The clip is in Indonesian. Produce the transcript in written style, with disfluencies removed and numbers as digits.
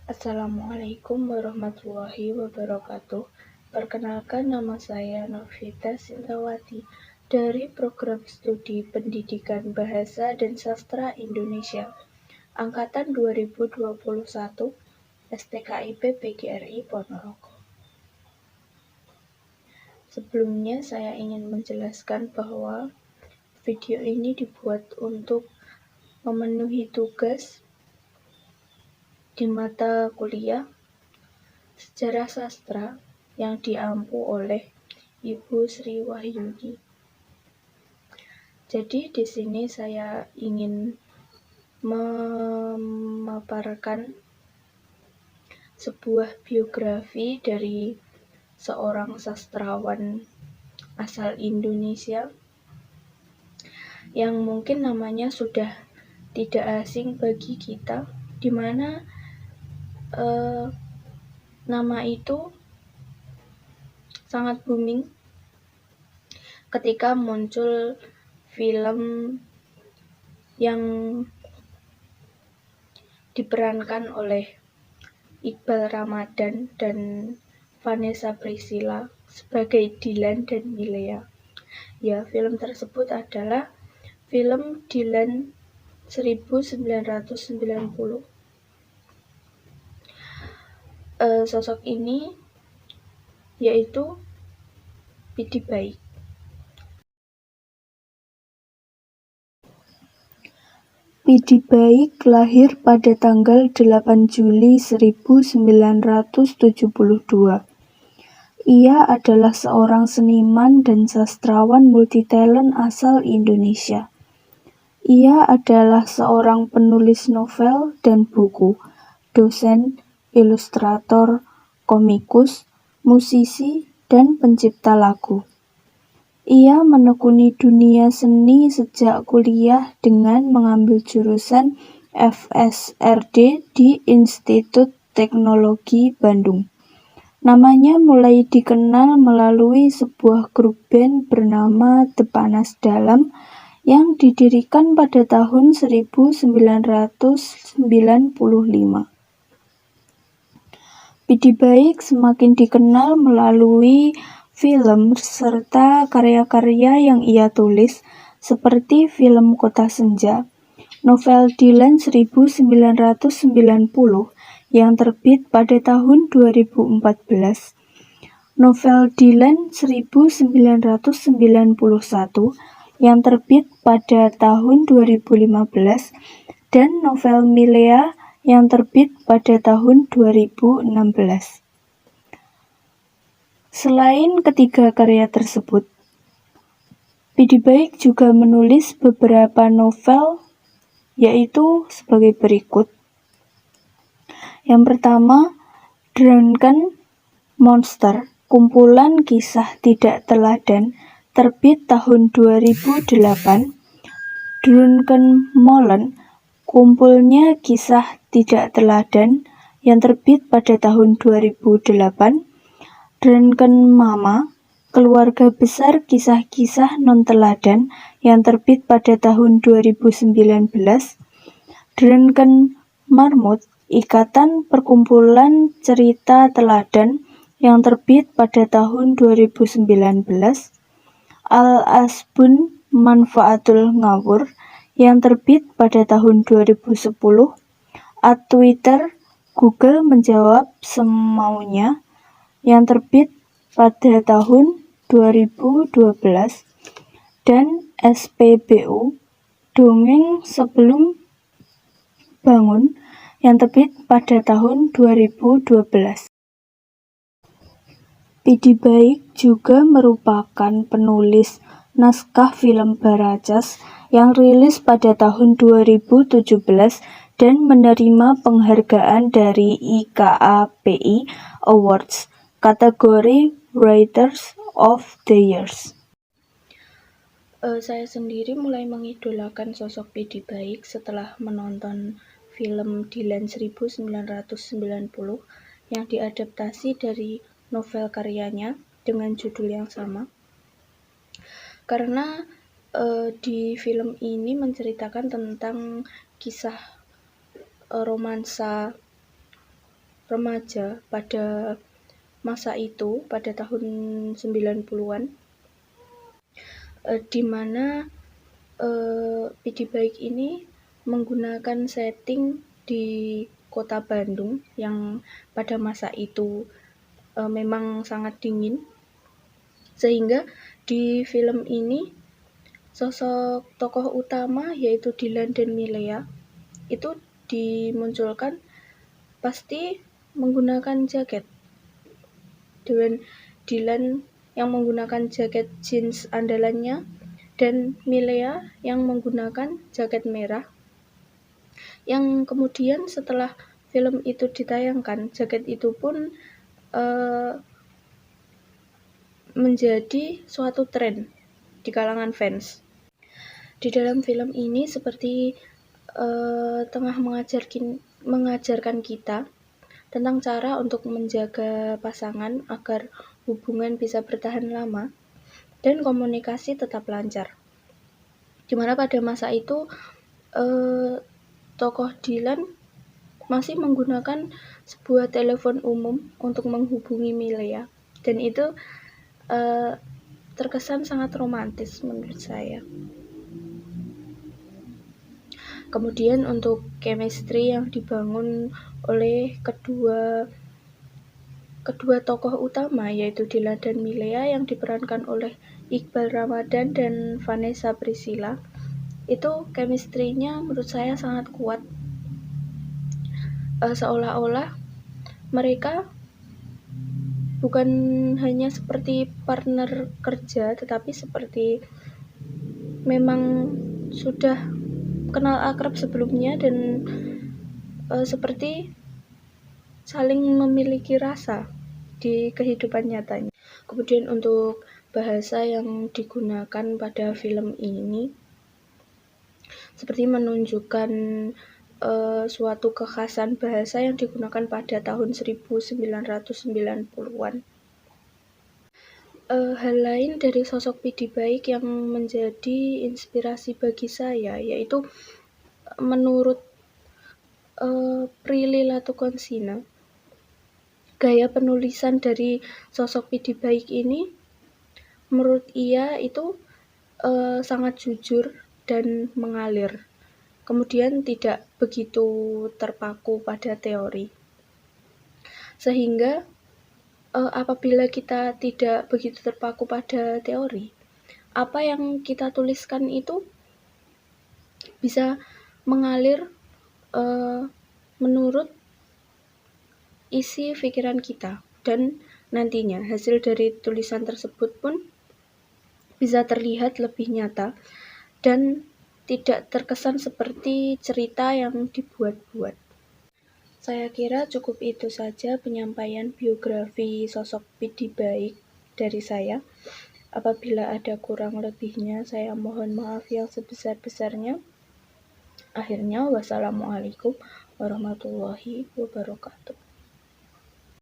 Assalamualaikum warahmatullahi wabarakatuh. Perkenalkan, nama saya Novita Sintawati dari Program Studi Pendidikan Bahasa dan Sastra Indonesia Angkatan 2021 STKIP PGRI Ponorogo. Sebelumnya saya ingin menjelaskan bahwa video ini dibuat untuk memenuhi tugas di mata kuliah Sejarah Sastra yang diampu oleh Ibu Sri Wahyuni. Jadi di sini saya ingin memaparkan sebuah biografi dari seorang sastrawan asal Indonesia yang mungkin namanya sudah tidak asing bagi kita, di mana nama itu sangat booming ketika muncul film yang diperankan oleh Iqbal Ramadan dan Vanessa Priscilla sebagai Dilan dan Milea. Ya, film tersebut adalah film Dilan 1990. Sosok ini yaitu Pidi Baik. Pidi Baik lahir pada tanggal 8 Juli 1972. Ia adalah seorang seniman dan sastrawan multitalent asal Indonesia. Ia adalah seorang penulis novel dan buku, dosen, ilustrator, komikus, musisi, dan pencipta lagu. Ia menekuni dunia seni sejak kuliah dengan mengambil jurusan FSRD di Institut Teknologi Bandung. Namanya mulai dikenal melalui sebuah grup band bernama The Panas Dalam yang didirikan pada tahun 1995. Pidi Baik semakin dikenal melalui film serta karya-karya yang ia tulis seperti film Kota Senja, novel Dilan 1990 yang terbit pada tahun 2014, novel Dilan 1991 yang terbit pada tahun 2015, dan novel Milea yang terbit pada tahun 2016. Selain ketiga karya tersebut, Pidi Baik juga menulis beberapa novel, yaitu sebagai berikut. Yang pertama, Drunken Monster, kumpulan kisah tidak teladan, terbit tahun 2008. Drunken Molen, kumpulnya kisah tidak teladan yang terbit pada tahun 2008. Drunken Mama, keluarga besar kisah-kisah non-teladan yang terbit pada tahun 2019. Drunken Marmut, ikatan perkumpulan cerita teladan yang terbit pada tahun 2019. Al-Asbun Manfaatul Ngawur yang terbit pada tahun 2010. Twitter, Google menjawab semaunya yang terbit pada tahun 2012, dan SPBU, Dongeng Sebelum Bangun yang terbit pada tahun 2012. Pidi Baik juga merupakan penulis naskah film Baracas yang rilis pada tahun 2017 dan menerima penghargaan dari IKAPI Awards kategori Writers of the Years. Saya sendiri mulai mengidolakan sosok Pidi Baik setelah menonton film Dilan 1990 yang diadaptasi dari novel karyanya dengan judul yang sama. Karena di film ini menceritakan tentang kisah romansa remaja pada masa itu, pada tahun 90-an, di mana PD Baik ini menggunakan setting di kota Bandung yang pada masa itu memang sangat dingin, sehingga di film ini sosok tokoh utama yaitu Dilan dan Milea itu dimunculkan pasti menggunakan jaket. Dilan yang menggunakan jaket jeans andalannya dan Milea yang menggunakan jaket merah, yang kemudian setelah film itu ditayangkan, jaket itu pun menjadi suatu tren di kalangan fans. Di dalam film ini seperti tengah mengajarkan kita tentang cara untuk menjaga pasangan agar hubungan bisa bertahan lama dan komunikasi tetap lancar. Dimana pada masa itu tokoh Dilan masih menggunakan sebuah telepon umum untuk menghubungi Milea, dan itu terkesan sangat romantis menurut saya. Kemudian untuk chemistry yang dibangun oleh kedua tokoh utama yaitu Dilan dan Milea yang diperankan oleh Iqbal Ramadan dan Vanessa Priscilla, itu chemistry-nya menurut saya sangat kuat. Seolah-olah mereka bukan hanya seperti partner kerja, tetapi seperti memang sudah kenal akrab sebelumnya dan seperti saling memiliki rasa di kehidupan nyatanya. Kemudian untuk bahasa yang digunakan pada film ini seperti menunjukkan suatu kekhasan bahasa yang digunakan pada tahun 1990-an. Hal lain dari sosok PD Baik yang menjadi inspirasi bagi saya yaitu menurut Prilly Latukonsina, gaya penulisan dari sosok PD Baik ini menurut ia itu sangat jujur dan mengalir, kemudian tidak begitu terpaku pada teori, sehingga apabila kita tidak begitu terpaku pada teori, apa yang kita tuliskan itu bisa mengalir menurut isi pikiran kita, dan nantinya hasil dari tulisan tersebut pun bisa terlihat lebih nyata dan tidak terkesan seperti cerita yang dibuat-buat. Saya kira cukup itu saja penyampaian biografi sosok PD Baik dari saya. Apabila ada kurang lebihnya, saya mohon maaf yang sebesar-besarnya. Akhirnya, wassalamualaikum warahmatullahi wabarakatuh.